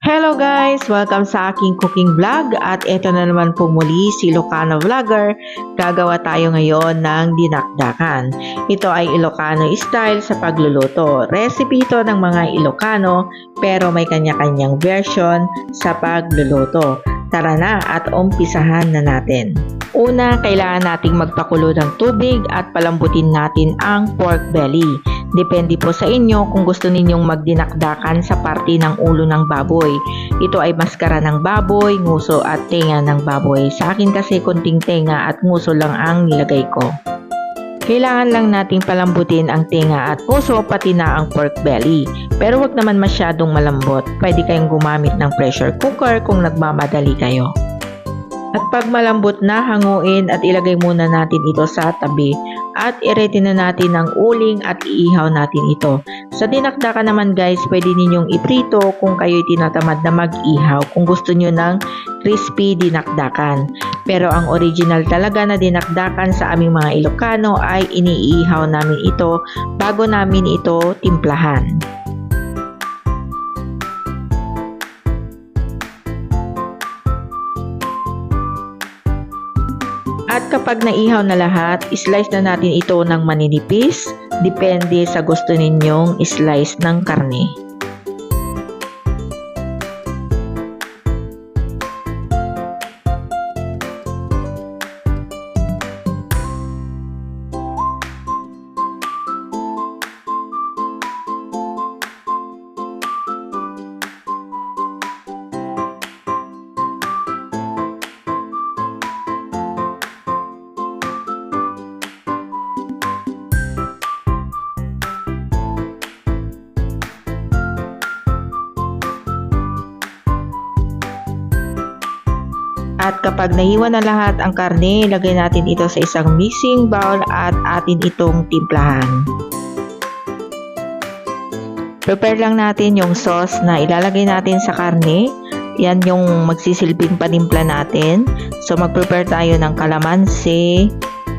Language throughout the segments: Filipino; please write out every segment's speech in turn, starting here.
Hello guys! Welcome sa aking cooking vlog at ito na naman po muli si Ilocano Vlogger. Gagawa tayo ngayon ng dinakdakan. Ito ay Ilocano style sa pagluluto. Recipe ito ng mga Ilocano pero may kanya-kanyang version sa pagluluto. Tara na at umpisahan na natin. Una, kailangan nating magpakulo ng tubig at palambutin natin ang pork belly. Depende po sa inyo kung gusto ninyong magdinakdakan sa parte ng ulo ng baboy. Ito ay maskara ng baboy, nguso at tenga ng baboy. Sa akin kasi konting tenga at nguso lang ang nilagay ko. Kailangan lang nating palambutin ang tenga at nguso pati na ang pork belly. Pero wag naman masyadong malambot. Pwede kayong gumamit ng pressure cooker kung nagmamadali kayo. At pag malambot na, hanguin at ilagay muna natin ito sa tabi. At i-ready na natin ang uling at iihaw natin ito. Sa dinakdakan naman guys, pwede ninyong iprito kung kayo'y tinatamad na mag-ihaw. Kung gusto nyo ng crispy dinakdakan. Pero ang original talaga na dinakdakan sa aming mga Ilocano ay iniihaw namin ito bago namin ito timplahan. At kapag naihaw na lahat, slice na natin ito ng maninipis. Depende sa gusto ninyong slice ng karne. At kapag nahiwa na lahat ang karne, ilagay natin ito sa isang mixing bowl at atin itong timplahan. Prepare lang natin yung sauce na ilalagay natin sa karne. Yan yung magsisilbing panimpla natin. So mag-prepare tayo ng kalamansi,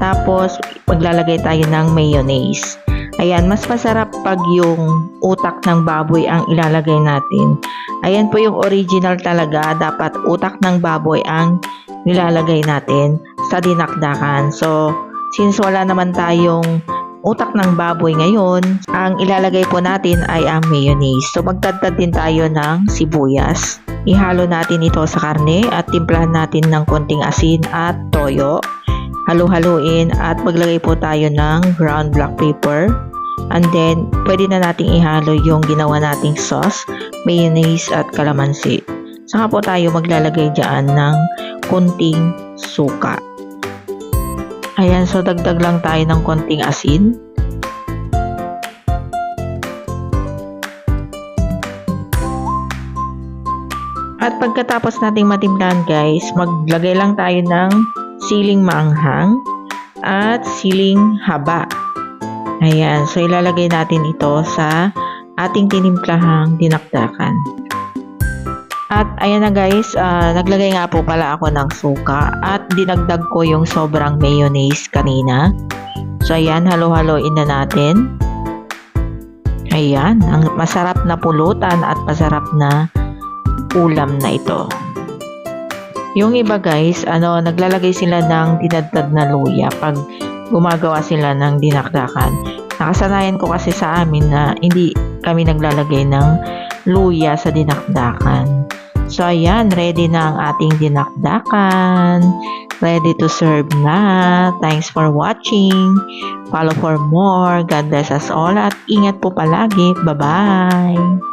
tapos maglalagay tayo ng mayonnaise. Ayan, mas masarap pag yung utak ng baboy ang ilalagay natin. Ayan po yung original talaga, dapat utak ng baboy ang nilalagay natin sa dinakdakan. So, since wala naman tayong utak ng baboy ngayon, ang ilalagay po natin ay ang mayonnaise. So, magdagdag din tayo ng sibuyas. Ihalo natin ito sa karne at timplahan natin ng konting asin at toyo. Halu-haluin at maglagay po tayo ng ground black pepper. And then, pwede na nating ihalo yung ginawa nating sauce, mayonnaise at kalamansi. Saka po tayo maglalagay dyan ng konting suka. Ayan, so dagdag lang tayo ng konting asin. At pagkatapos nating matimplahan guys, maglagay lang tayo ng siling maanghang at siling haba. Ayan, so ilalagay natin ito sa ating tinimplahang dinakdakan. At ayan na guys, naglagay nga po pala ako ng suka at dinagdag ko yung sobrang mayonnaise kanina. So ayan, halo-haloin na natin. Ayan, ang masarap na pulutan at masarap na ulam na ito. Yung iba guys, naglalagay sila ng dinadad na luya pag gumagawa sila ng dinakdakan. Nakasanayan ko kasi sa amin na hindi kami naglalagay ng luya sa dinakdakan. So ayan, ready na ang ating dinakdakan. Ready to serve na. Thanks for watching. Follow for more. God bless us all at ingat po palagi. Bye-bye.